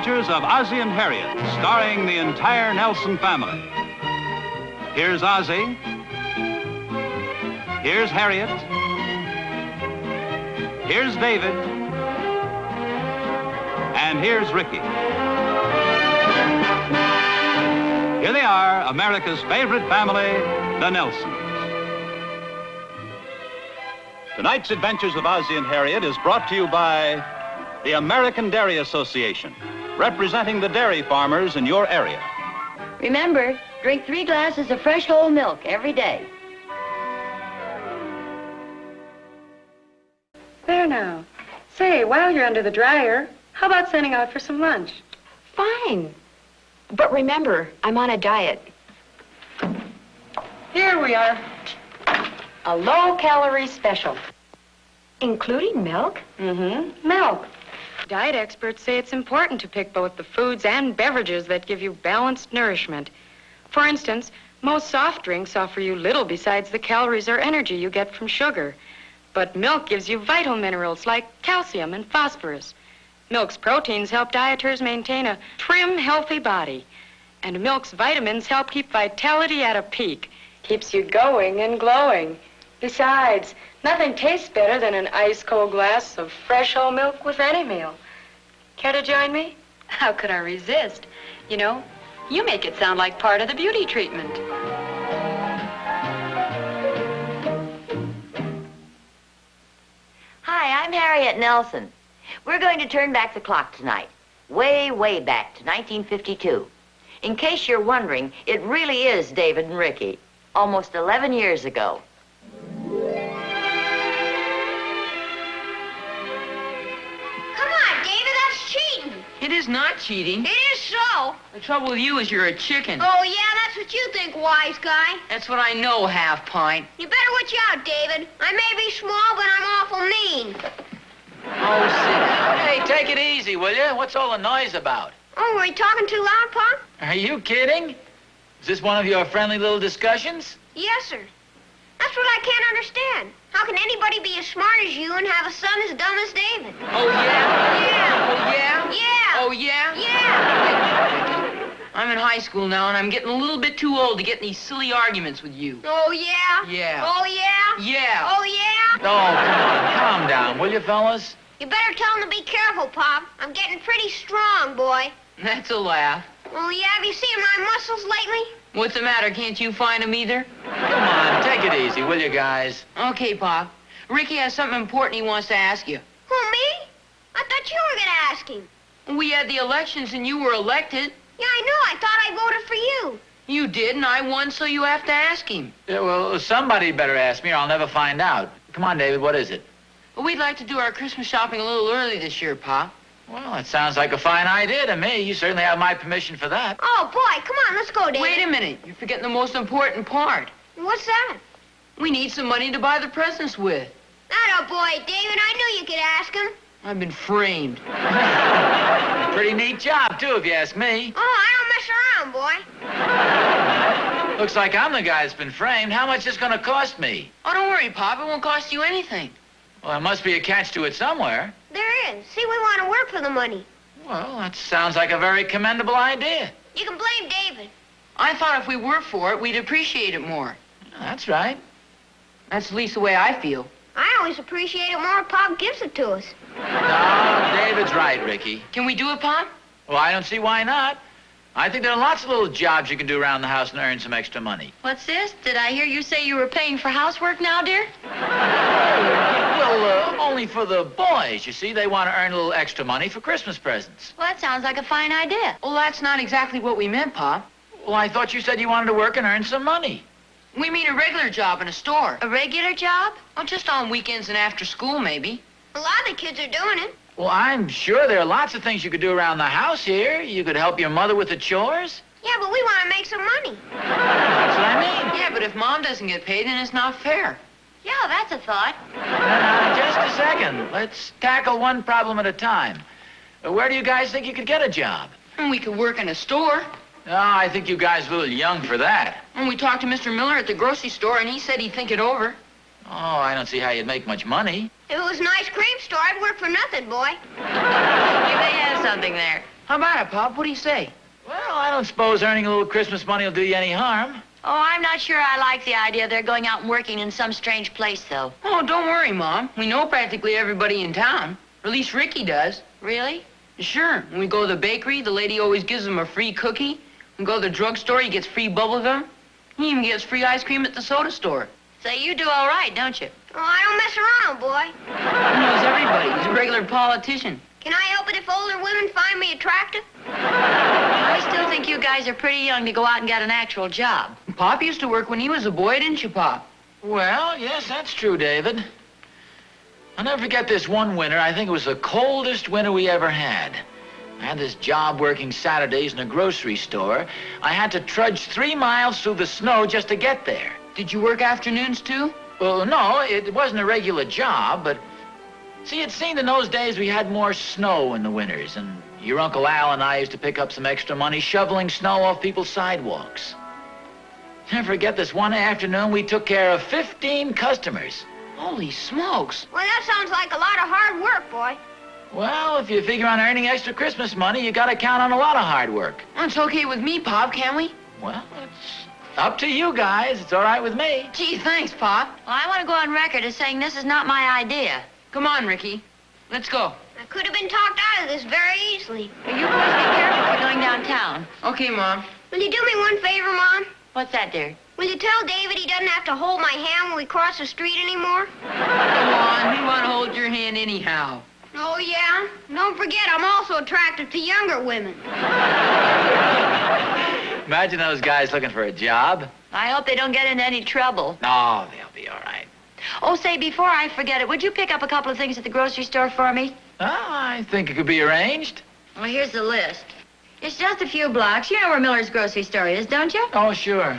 Adventures of Ozzie and Harriet, starring the entire Nelson family. Here's Ozzie. Here's Harriet. Here's David. And here's Ricky. Here they are, America's favorite family, the Nelsons. Tonight's Adventures of Ozzie and Harriet is brought to you by the American Dairy Association, representing the dairy farmers in your area. Remember, drink 3 glasses of fresh whole milk every day. There now. Say, while you're under the dryer, how about sending out for some lunch? Fine. But remember, I'm on a diet. Here we are. A low-calorie special. Including milk? Mm-hmm. Milk. Diet experts say it's important to pick both the foods and beverages that give you balanced nourishment. For instance, most soft drinks offer you little besides the calories or energy you get from sugar. But milk gives you vital minerals like calcium and phosphorus. Milk's proteins help dieters maintain a trim, healthy body. And milk's vitamins help keep vitality at a peak. Keeps you going and glowing. Besides, nothing tastes better than an ice-cold glass of fresh whole milk with any meal. Care to join me? How could I resist? You know, you make it sound like part of the beauty treatment. Hi, I'm Harriet Nelson. We're going to turn back the clock tonight. Way, way back to 1952. In case you're wondering, it really is David and Ricky. Almost 11 years ago. It is not cheating. It is so. The trouble with you is you're a chicken. Oh, yeah, that's what you think, wise guy. That's what I know, half pint. You better watch out, David. I may be small, but I'm awful mean. Oh, sit down. Hey, take it easy, will you? What's all the noise about? Oh, were you talking too loud, Pop? Are you kidding? Is this one of your friendly little discussions? Yes, sir. That's what I can't understand. How can anybody be as smart as you and have a son as dumb as David? Oh, yeah? Yeah. Oh, yeah? Yeah. Oh, yeah? Yeah. I'm in high school now, and I'm getting a little bit too old to get in these silly arguments with you. Oh, yeah? Yeah. Oh, yeah? Yeah. Oh, yeah? Oh, come on, calm down, will you, fellas? You better tell him to be careful, Pop. I'm getting pretty strong, boy. That's a laugh. Oh, yeah? Have you seen my muscles lately? What's the matter? Can't you find them either? Come on, take it easy, will you, guys? Okay, Pop. Ricky has something important he wants to ask you. Who, me? I thought you were going to ask him. We had the elections, and you were elected. Yeah, I know. I thought I voted for you. You did, and I won, so you have to ask him. Yeah, well, somebody better ask me or I'll never find out. Come on, David, what is it? Well, we'd like to do our Christmas shopping a little early this year, Pop. Well, it sounds like a fine idea to me. You certainly have my permission for that. Oh, boy, come on, let's go, David. Wait a minute. You're forgetting the most important part. What's that? We need some money to buy the presents with. Atta boy, David, I knew you could ask him. I've been framed. Pretty neat job, too, if you ask me. Oh, I don't mess around, boy. Looks like I'm the guy that's been framed. How much is it going to cost me? Oh, don't worry, Pop. It won't cost you anything. Well, there must be a catch to it somewhere. There is. See, we want to work for the money. Well, that sounds like a very commendable idea. You can blame David. I thought if we worked for it, we'd appreciate it more. That's right. That's at least the way I feel. I always appreciate it more if Pop gives it to us. No, David's right, Ricky. Can we do it, Pop? Well, I don't see why not. I think there are lots of little jobs you can do around the house and earn some extra money. What's this? Did I hear you say you were paying for housework now, dear? Well, only for the boys. You see, they want to earn a little extra money for Christmas presents. Well, that sounds like a fine idea. Well, that's not exactly what we meant, Pop. Well, I thought you said you wanted to work and earn some money. We mean a regular job in a store. A regular job? Well, just on weekends and after school, maybe. A lot of the kids are doing it. Well, I'm sure there are lots of things you could do around the house here. You could help your mother with the chores. Yeah, but we want to make some money. That's what I mean. Yeah, but if Mom doesn't get paid, then it's not fair. Yeah, that's a thought. Just a second. Let's tackle one problem at a time. Where do you guys think you could get a job? And we could work in a store. Oh, I think you guys are a little young for that. And we talked to Mr. Miller at the grocery store, and he said he'd think it over. Oh, I don't see how you'd make much money. If it was an ice cream store, I'd work for nothing, boy. You may have something there. How about it, Pop? What do you say? Well, I don't suppose earning a little Christmas money will do you any harm. Oh, I'm not sure I like the idea of their going out and working in some strange place, though. Oh, don't worry, Mom. We know practically everybody in town. Or at least Ricky does. Really? Sure. When we go to the bakery, the lady always gives him a free cookie. When we go to the drugstore, he gets free bubble gum. He even gets free ice cream at the soda store. Say, you do all right, don't you? Oh, I don't mess around, boy. He knows everybody. He's a regular politician. Can I help it if older women find me attractive? I still think you guys are pretty young to go out and get an actual job. Pop used to work when he was a boy, didn't you, Pop? Well, yes, that's true, David. I'll never forget this one winter. I think it was the coldest winter we ever had. I had this job working Saturdays in a grocery store. I had to trudge 3 miles through the snow just to get there. Did you work afternoons, too? Well, no, it wasn't a regular job, but... See, it seemed in those days we had more snow in the winters, and your Uncle Al and I used to pick up some extra money shoveling snow off people's sidewalks. Never forget this one afternoon we took care of 15 customers. Holy smokes. Well, that sounds like a lot of hard work, boy. Well, if you figure on earning extra Christmas money, you gotta count on a lot of hard work. Well, it's okay with me, Pop, can't we? Well, it's up to you guys. It's all right with me. Gee, thanks, Pop. Well, I want to go on record as saying this is not my idea. Come on, Ricky. Let's go. I could have been talked out of this very easily. You boys be careful if you're going downtown. Okay, Mom. Will you do me one favor, Mom? What's that, dear? Will you tell David he doesn't have to hold my hand when we cross the street anymore? Come on, we want to hold your hand anyhow. Oh, yeah? Don't forget, I'm also attracted to younger women. Imagine those guys looking for a job. I hope they don't get into any trouble. No, they'll be all right. Oh, say, before I forget it, would you pick up a couple of things at the grocery store for me? Oh, I think it could be arranged. Well, here's the list. It's just a few blocks. You know where Miller's grocery store is, don't you? Oh, sure.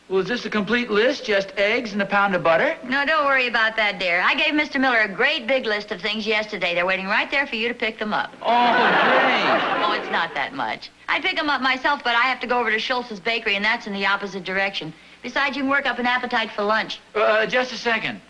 Well, is this a complete list? Just eggs and a pound of butter? No, don't worry about that, dear. I gave Mr. Miller a great big list of things yesterday. They're waiting right there for you to pick them up. Oh, great. Oh, it's not that much. I'd pick them up myself, but I have to go over to Schultz's bakery, and that's in the opposite direction. Besides, you can work up an appetite for lunch. Just a second.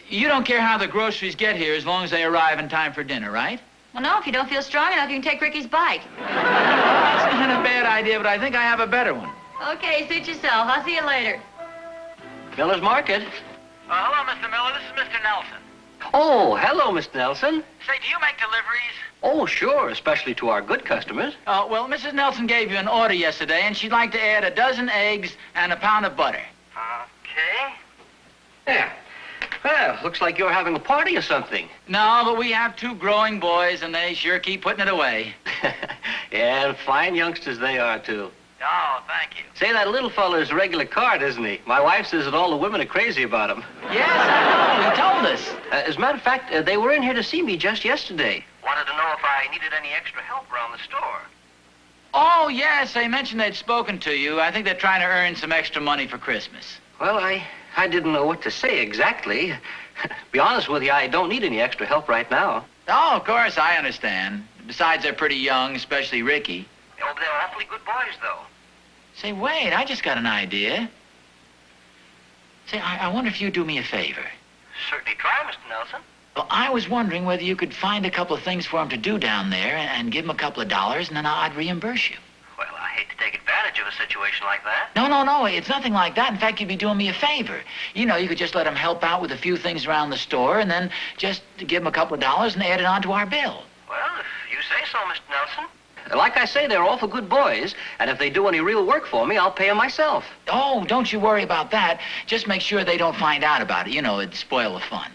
You don't care how the groceries get here as long as they arrive in time for dinner, right? Well, no, if you don't feel strong enough, you can take Ricky's bike. That's not a bad idea, but I think I have a better one. Okay, suit yourself. I'll see you later. Miller's Market. Hello, Mr. Miller. This is Mr. Nelson. Oh, hello, Mr. Nelson. Say, do you make deliveries? Oh, sure, especially to our good customers. Well, Mrs. Nelson gave you an order yesterday, and she'd like to add a dozen eggs and a pound of butter. Okay. Yeah. Well, looks like you're having a party or something. No, but we have 2 growing boys, and they sure keep putting it away. Yeah, and fine youngsters they are, too. Oh, thank you. Say, that little fella's a regular card, isn't he? My wife says that all the women are crazy about him. Yes, I know. He told us. As a matter of fact, they were in here to see me just yesterday. Wanted to know if I needed any extra help around the store. Oh, yes, they mentioned they'd spoken to you. I think they're trying to earn some extra money for Christmas. Well, I didn't know what to say exactly. Be honest with you, I don't need any extra help right now. Oh, of course, I understand. Besides, they're pretty young, especially Ricky. Oh, they're awfully good boys, though. Say, wait, I just got an idea. Say, I wonder if you'd do me a favor. Certainly try, Mr. Nelson. Well, I was wondering whether you could find a couple of things for him to do down there and give him a couple of dollars, and then I'd reimburse you. Well, I hate to take advantage of a situation like that. No, it's nothing like that. In fact, you'd be doing me a favor. You know, you could just let him help out with a few things around the store, and then just give him a couple of dollars and add it on to our bill. Well, if you say so, Mr. Nelson. Like I say, they're awful good boys, and if they do any real work for me, I'll pay them myself. Oh, don't you worry about that. Just make sure they don't find out about it. You know, it'd spoil the fun.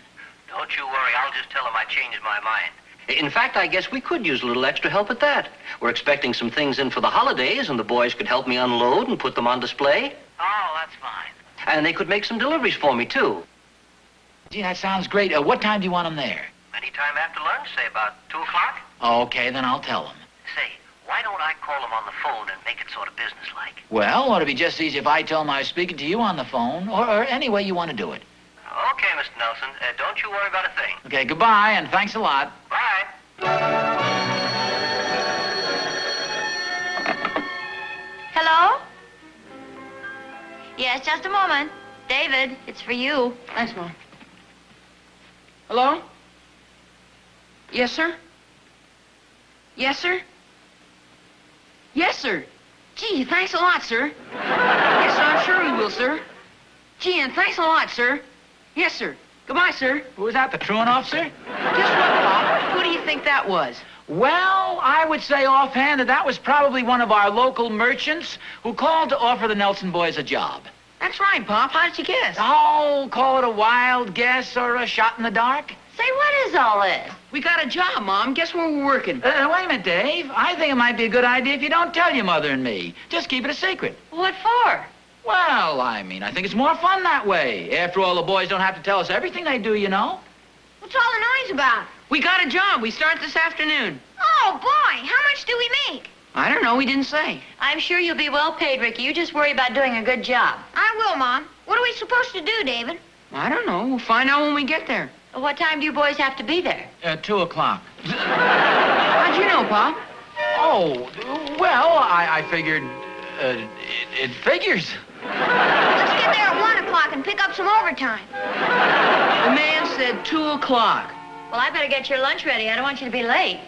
Don't you worry, I'll just tell them I changed my mind. In fact, I guess we could use a little extra help at that. We're expecting some things in for the holidays, and the boys could help me unload and put them on display. Oh, that's fine. And they could make some deliveries for me, too. Gee, that sounds great. What time do you want them there? Anytime after lunch, say about 2 o'clock. Okay, then I'll tell them. Say, why don't I call them on the phone and make it sort of businesslike? Well, ought to be just as easy if I tell them I was speaking to you on the phone, or any way you want to do it. Okay, Mr. Nelson. Don't you worry about a thing. Okay, goodbye, and thanks a lot. Bye. Hello? Yes, just a moment. David, it's for you. Thanks, Mom. Hello? Yes, sir? Yes, sir? Yes, sir. Gee, thanks a lot, sir. Yes, sir, I'm sure we will, sir. Gee, and thanks a lot, sir. Yes, sir. Goodbye, sir. Who was that, the truant officer? Guess what, Pop? Who do you think that was? Well, I would say offhand that was probably one of our local merchants who called to offer the Nelson boys a job. That's right, Pop. How did you guess? Oh, call it a wild guess or a shot in the dark. Say, what is all this? We got a job, Mom. Guess where we're working? Wait a minute, Dave. I think it might be a good idea if you don't tell your mother and me. Just keep it a secret. What for? Well, I think it's more fun that way. After all, the boys don't have to tell us everything they do, you know. What's all the noise about? We got a job. We start this afternoon. Oh, boy, how much do we make? I don't know. We didn't say. I'm sure you'll be well paid, Ricky. You just worry about doing a good job. I will, Mom. What are we supposed to do, David? I don't know. We'll find out when we get there. What time do you boys have to be there? 2 o'clock. How'd you know, Pop? Oh, well, I figured, it figures. Let's get there at 1 o'clock and pick up some overtime. The man said 2 o'clock. Well, I better get your lunch ready. I don't want you to be late.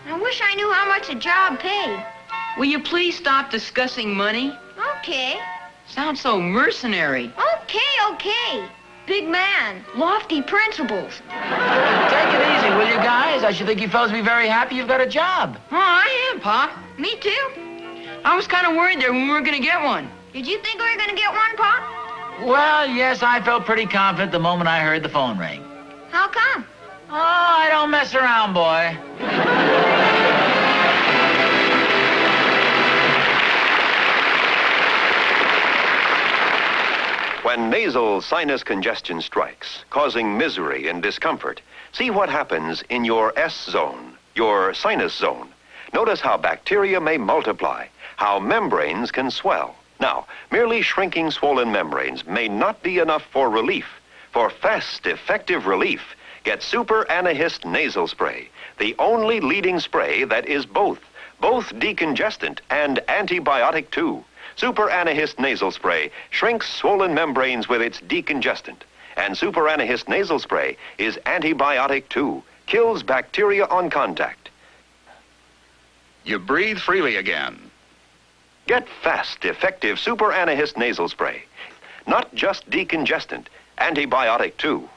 I wish I knew how much the job paid. Will you please stop discussing money? Okay. Sounds so mercenary. Okay. Big man, lofty principles. Take it easy, will you, guys? I should think you fellas be very happy you've got a job. Oh, I am, Pop. Me too. I was kind of worried there when we weren't going to get one. Did you think we were going to get one, Pop? Well, yes, I felt pretty confident the moment I heard the phone ring. How come? Oh, I don't mess around, boy. When nasal sinus congestion strikes, causing misery and discomfort, see what happens in your S zone, your sinus zone. Notice how bacteria may multiply, how membranes can swell. Now, merely shrinking swollen membranes may not be enough for relief. For fast, effective relief, get Super Anahist Nasal Spray, the only leading spray that is both decongestant and antibiotic too. Super Anahist Nasal Spray shrinks swollen membranes with its decongestant. And Super Anahist Nasal Spray is antibiotic too, kills bacteria on contact. You breathe freely again. Get fast, effective Super Anahist Nasal Spray. Not just decongestant, antibiotic too.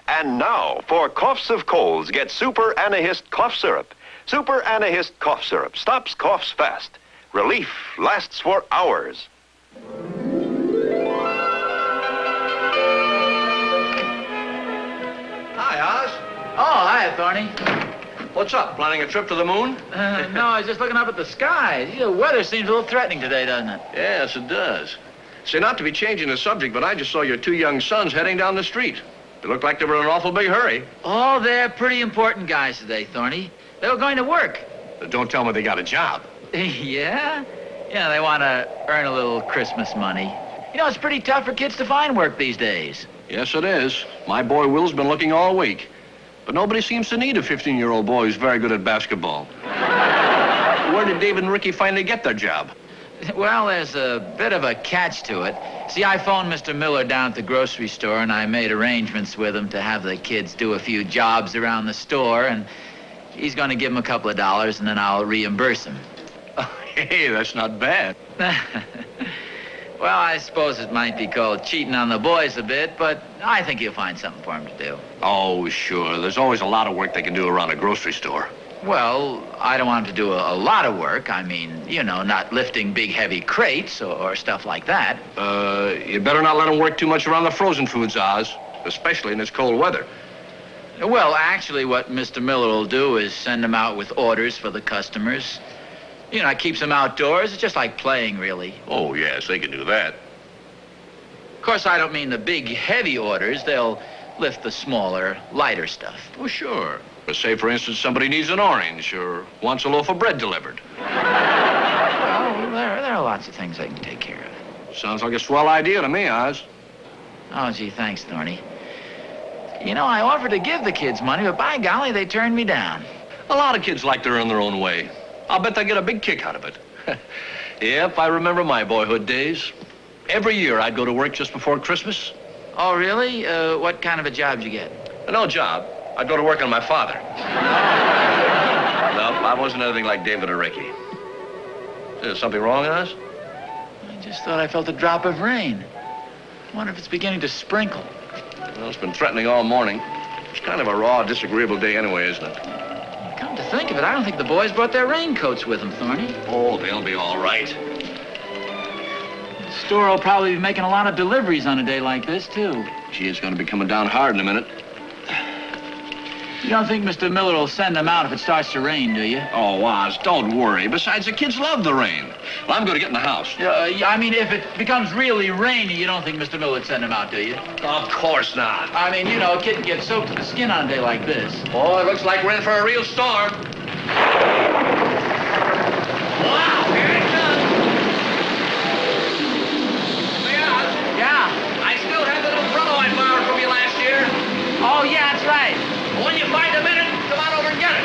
And now, for coughs of colds, get Super Anahist Cough Syrup. Super Anahist Cough Syrup stops coughs fast. Relief lasts for hours. Hi, Oz. Oh, hi, Thorny. What's up? Planning a trip to the moon? No, I was just looking up at the sky. The weather seems a little threatening today, doesn't it? Yes, it does. Say, not to be changing the subject, but I just saw your 2 young sons heading down the street. They looked like they were in an awful big hurry. Oh, they're pretty important guys today, Thorny. They were going to work. Don't tell me they got a job. Yeah? Yeah, they want to earn a little Christmas money. You know, it's pretty tough for kids to find work these days. Yes, it is. My boy Will's been looking all week. But nobody seems to need a 15-year-old boy who's very good at basketball. Where did David and Ricky finally get their job? Well, there's a bit of a catch to it. See, I phoned Mr. Miller down at the grocery store, and I made arrangements with him to have the kids do a few jobs around the store, and he's going to give them a couple of dollars, and then I'll reimburse him. Hey, that's not bad. Well, I suppose it might be called cheating on the boys a bit, but I think you'll find something for them to do. Oh, sure. There's always a lot of work they can do around a grocery store. Well, I don't want them to do a lot of work. I mean, you know, not lifting big, heavy crates or stuff like that. You better not let them work too much around the frozen foods, Oz, especially in this cold weather. Well, actually, what Mr. Miller will do is send them out with orders for the customers. You know, it keeps them outdoors. It's just like playing, really. Oh, yes, they can do that. Of course, I don't mean the big, heavy orders. They'll lift the smaller, lighter stuff. Oh, sure. But say, for instance, somebody needs an orange or wants a loaf of bread delivered. Well, there are lots of things they can take care of. Sounds like a swell idea to me, Oz. Oh, gee, thanks, Thorny. You know, I offered to give the kids money, but by golly, they turned me down. A lot of kids like to earn their own way. I'll bet they get a big kick out of it. Yep, I remember my boyhood days. Every year I'd go to work just before Christmas. Oh, really? What kind of a job did you get? No job. I'd go to work on my father. No, I wasn't anything like David or Ricky. Is there something wrong in us? I just thought I felt a drop of rain. I wonder if it's beginning to sprinkle. Well, it's been threatening all morning. It's kind of a raw, disagreeable day anyway, isn't it? Come to think of it, I don't think the boys brought their raincoats with them, Thorny. Oh, they'll be all right. The store will probably be making a lot of deliveries on a day like this, too. Gee, it's going to be coming down hard in a minute. You don't think Mr. Miller will send them out if it starts to rain, do you? Oh, Oz, don't worry. Besides, the kids love the rain. Well, I'm going to get in the house. I mean, if it becomes really rainy, you don't think Mr. Miller would send them out, do you? Of course not. I mean, you know, a kid can get soaked to the skin on a day like this. Oh, it looks like we're in for a real storm. Wow, here it comes. Yeah. I still have the umbrella I borrowed from you last year. Oh, yeah, that's right. When you find a minute, come on over and get it.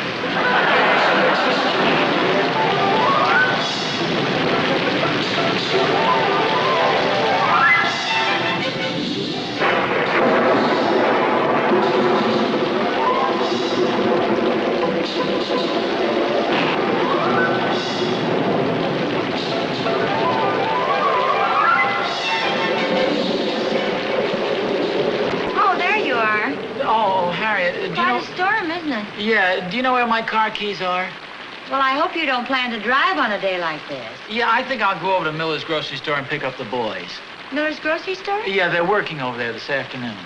Oh, there you are. Oh, Harriet, do you Quite know... a storm, isn't it? Yeah, do you know where my car keys are? Well, I hope you don't plan to drive on a day like this. Yeah, I think I'll go over to Miller's grocery store and pick up the boys. Miller's grocery store? Yeah, they're working over there this afternoon.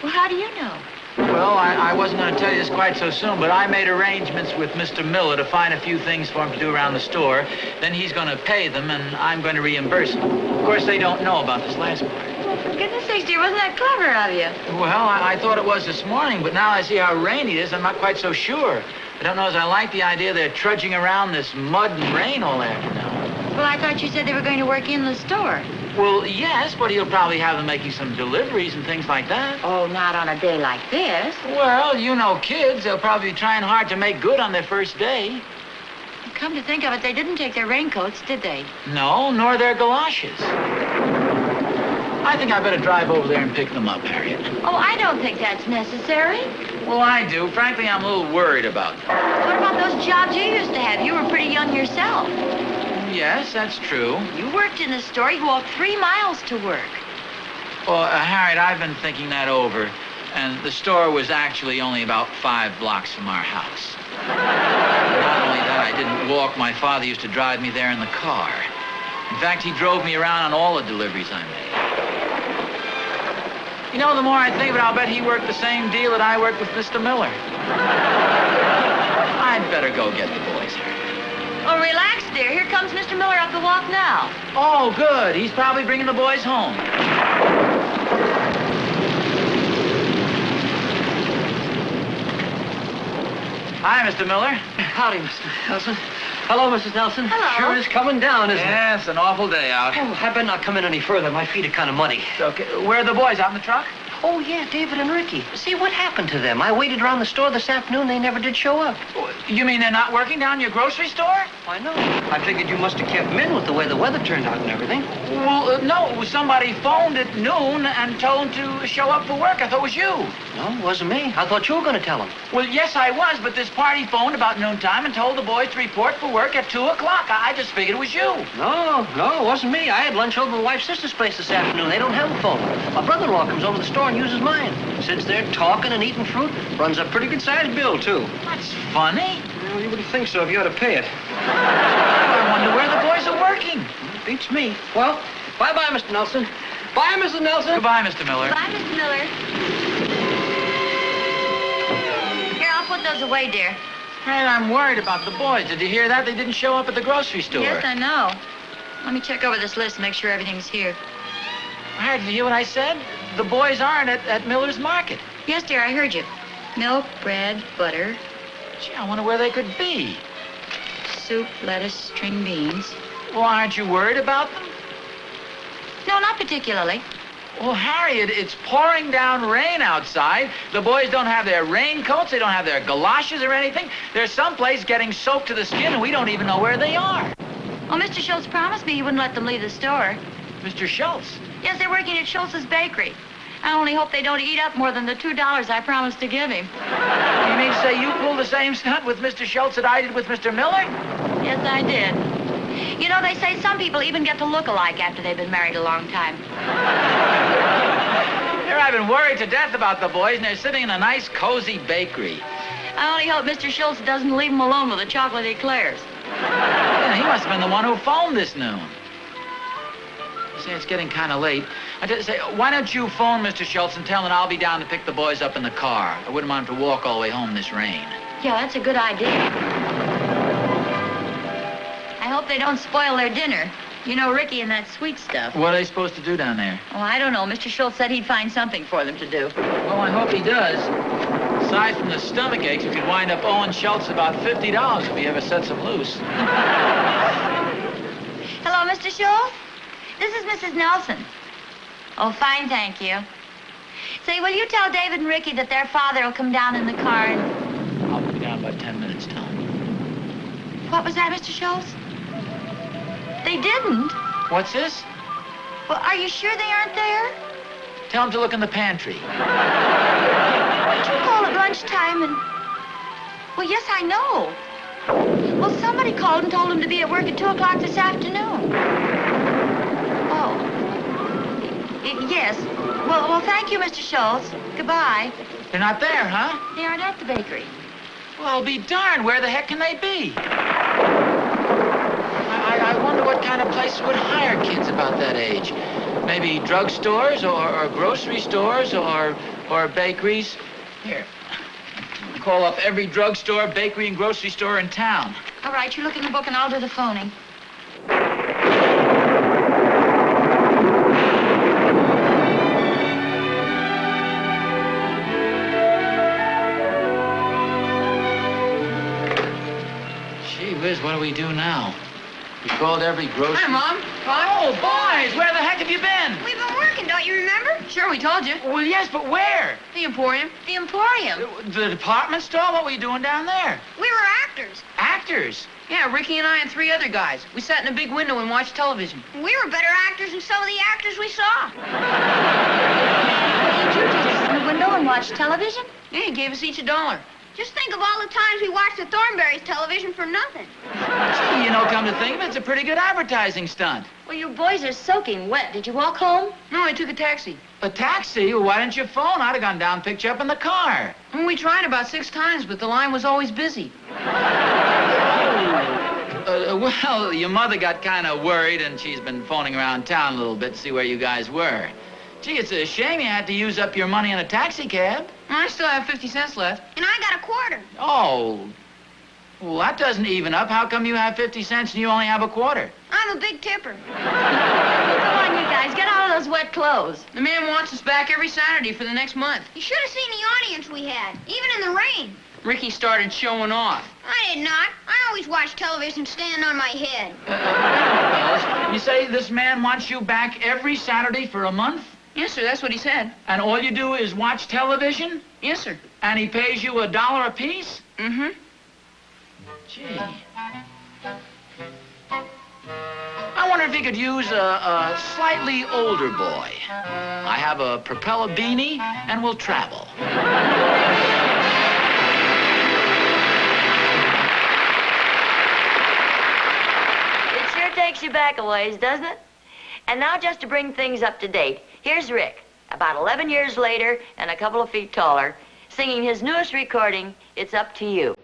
Well, how do you know? Well, I wasn't going to tell you this quite so soon, but I made arrangements with Mr. Miller to find a few things for him to do around the store. Then he's going to pay them, and I'm going to reimburse him. Of course, they don't know about this last part. Well, for goodness sakes, dear, wasn't that clever of you? Well, I thought it was this morning, but now I see how rainy it is, I'm not quite so sure. I don't know as I like the idea they're trudging around this mud and rain all afternoon. Well, I thought you said they were going to work in the store. Well, yes, but he'll probably have them making some deliveries and things like that. Oh, not on a day like this. Well, you know kids, they'll probably be trying hard to make good on their first day. Come to think of it, they didn't take their raincoats, did they? No, nor their galoshes. I think I better drive over there and pick them up, Harriet. Oh, I don't think that's necessary. Well, I do. Frankly, I'm a little worried about them. What about those jobs you used to have? You were pretty young yourself. Yes, that's true. You worked in the store. You walked 3 miles to work. Well, Harriet, I've been thinking that over, and the store was actually only about 5 blocks from our house. Not only that, I didn't walk. My father used to drive me there in the car. In fact, he drove me around on all the deliveries I made. You know, the more I think of it, I'll bet he worked the same deal that I worked with Mr. Miller. I'd better go get the boys, Harriet. Oh, relax, dear. Here comes Mr. Miller up the walk now. Oh, good. He's probably bringing the boys home. Hi, Mr. Miller. Howdy, Mr. Nelson. Hello, Mrs. Nelson. Hello. Sure is coming down, isn't it? Yes, an awful day out. Oh, I better not come in any further. My feet are kind of muddy. Okay. Where are the boys? Out in the truck? Oh, yeah, David and Ricky. See, what happened to them? I waited around the store this afternoon. They never did show up. You mean they're not working down your grocery store? I know. I figured you must have kept them in with the way the weather turned out and everything. Well, no. Somebody phoned at noon and told them to show up for work. I thought it was you. No, it wasn't me. I thought you were going to tell them. Well, yes, I was, but this party phoned about noontime and told the boys to report for work at 2 o'clock. I just figured it was you. No, it wasn't me. I had lunch over at my wife's sister's place this afternoon. They don't have a phone. My brother-in-law comes over to the store and uses mine. Sits there talking and eating fruit. Runs a pretty good-sized bill, too. That's funny. Well, you wouldn't think so if you had to pay it. I wonder where the boys are working. Beats me. Well, bye-bye, Mr. Nelson. Bye, Mrs. Nelson. Goodbye, Mr. Miller. Bye, Mr. Miller. Here, I'll put those away, dear. Hey, I'm worried about the boys. Did you hear that? They didn't show up at the grocery store. Yes, I know. Let me check over this list and make sure everything's here. Hey, did you hear what I said? The boys aren't at Miller's Market. Yes, dear, I heard you. Milk, bread, butter, Gee, I wonder where they could be. soup, lettuce, string beans. Well, aren't you worried about them? No, not particularly. Well, Harriet, it's pouring down rain outside. The boys don't have their raincoats. They don't have their galoshes or anything. They're someplace getting soaked to the skin, and we don't even know where they are. Oh, Mr. Schultz promised me he wouldn't let them leave the store. Mr. Schultz. Yes, they're working at Schultz's bakery. I only hope they don't eat up more than the $2 I promised to give him. You mean to say you pulled the same stunt with Mr. Schultz that I did with Mr. Miller? Yes, I did. You know, they say some people even get to look alike after they've been married a long time. Here I've been worried to death about the boys, and they're sitting in a nice, cozy bakery. I only hope Mr. Schultz doesn't leave them alone with the chocolate eclairs. Yeah, he must have been the one who phoned this noon. Say, it's getting kind of late. I just say, why don't you phone Mr. Schultz and tell him I'll be down to pick the boys up in the car. I wouldn't want him to walk all the way home in this rain. Yeah, that's a good idea. I hope they don't spoil their dinner. You know, Ricky and that sweet stuff. What are they supposed to do down there? Oh, I don't know. Mr. Schultz said he'd find something for them to do. Well, I hope he does. Aside from the stomach aches, you could wind up owing Schultz about $50 if he ever sets them loose. Hello, Mr. Schultz? This is Mrs. Nelson. Oh, fine, thank you. Say, will you tell David and Ricky that their father will come down in the car and... I'll be down about 10 minutes, Tom. What was that, Mr. Schultz? They didn't? What's this? Well, are you sure they aren't there? Tell them to look in the pantry. Did you call at lunchtime and... Well, yes, I know. Well, somebody called and told them to be at work at 2 o'clock this afternoon. Oh. Yes. Well, thank you, Mr. Schultz. Goodbye. They're not there, huh? They aren't at the bakery. Well, I'll be darned. Where the heck can they be? I wonder what kind of places would hire kids about that age. Maybe drugstores or grocery stores or bakeries. Here. Call up every drugstore, bakery, and grocery store in town. All right, you look in the book and I'll do the phoning. Gee whiz, what do we do now? We called every grocery... Hi, Mom. Oh, boys, where the heck have you been? We've been working, don't you remember? Sure, we told you. Well, yes, but where? The Emporium. The Emporium. The department store? What were you doing down there? We were actors. Actors? Yeah, Ricky and I and 3 other guys. We sat in a big window and watched television. We were better actors than some of the actors we saw. Did you just sit in the window and watch television? Yeah, he gave us each $1. Just think of all the times we watched the Thornberrys television for nothing. Gee, you know, come to think of it, it's a pretty good advertising stunt. Well, you boys are soaking wet. Did you walk home? No, I took a taxi. A taxi? Well, why didn't you phone? I'd have gone down and picked you up in the car. And we tried about 6 times, but the line was always busy. Well, your mother got kind of worried, and she's been phoning around town a little bit to see where you guys were. Gee, it's a shame you had to use up your money in a taxi cab. I still have 50 cents left. And I got a quarter. Oh, well, that doesn't even up. How come you have 50 cents and you only have a quarter? I'm a big tipper. Come on, you guys. Get out of those wet clothes. The man wants us back every Saturday for the next month. You should have seen the audience we had, even in the rain. Ricky started showing off. I did not. I always watch television standing on my head. You say this man wants you back every Saturday for a month? Yes, sir, that's what he said. And all you do is watch television? Yes, sir. And he pays you $1 apiece? Mm-hmm. Gee. I wonder if he could use a slightly older boy. I have a propeller beanie, and we'll travel. It sure takes you back a ways, doesn't it? And now, just to bring things up to date, here's Rick, about 11 years later and a couple of feet taller, singing his newest recording, It's Up to You.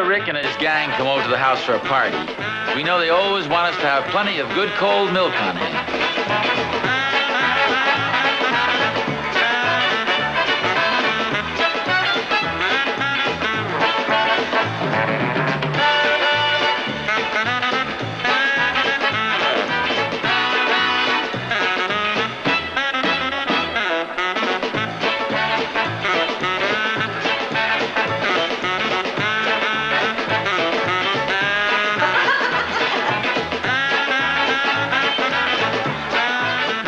Rick and his gang come over to the house for a party, we know they always want us to have plenty of good cold milk on hand.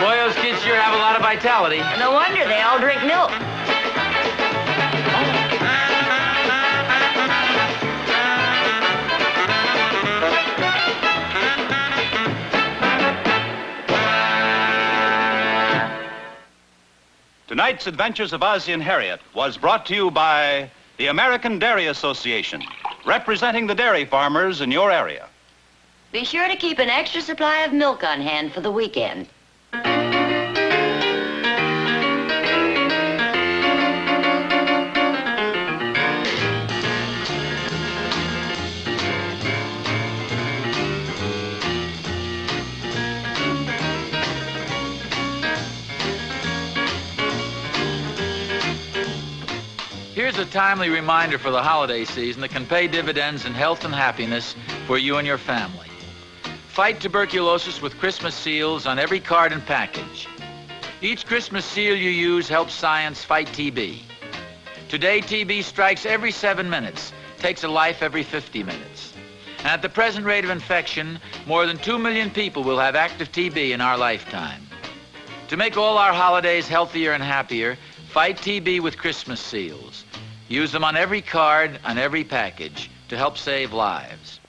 Boy, those kids sure have a lot of vitality. No wonder they all drink milk. Tonight's Adventures of Ozzie and Harriet was brought to you by the American Dairy Association, representing the dairy farmers in your area. Be sure to keep an extra supply of milk on hand for the weekend. Here's a timely reminder for the holiday season that can pay dividends in health and happiness for you and your family. Fight tuberculosis with Christmas seals on every card and package. Each Christmas seal you use helps science fight TB. Today, TB strikes every 7 minutes, takes a life every 50 minutes. And at the present rate of infection, more than 2 million people will have active TB in our lifetime. To make all our holidays healthier and happier, fight TB with Christmas seals. Use them on every card, on every package, to help save lives.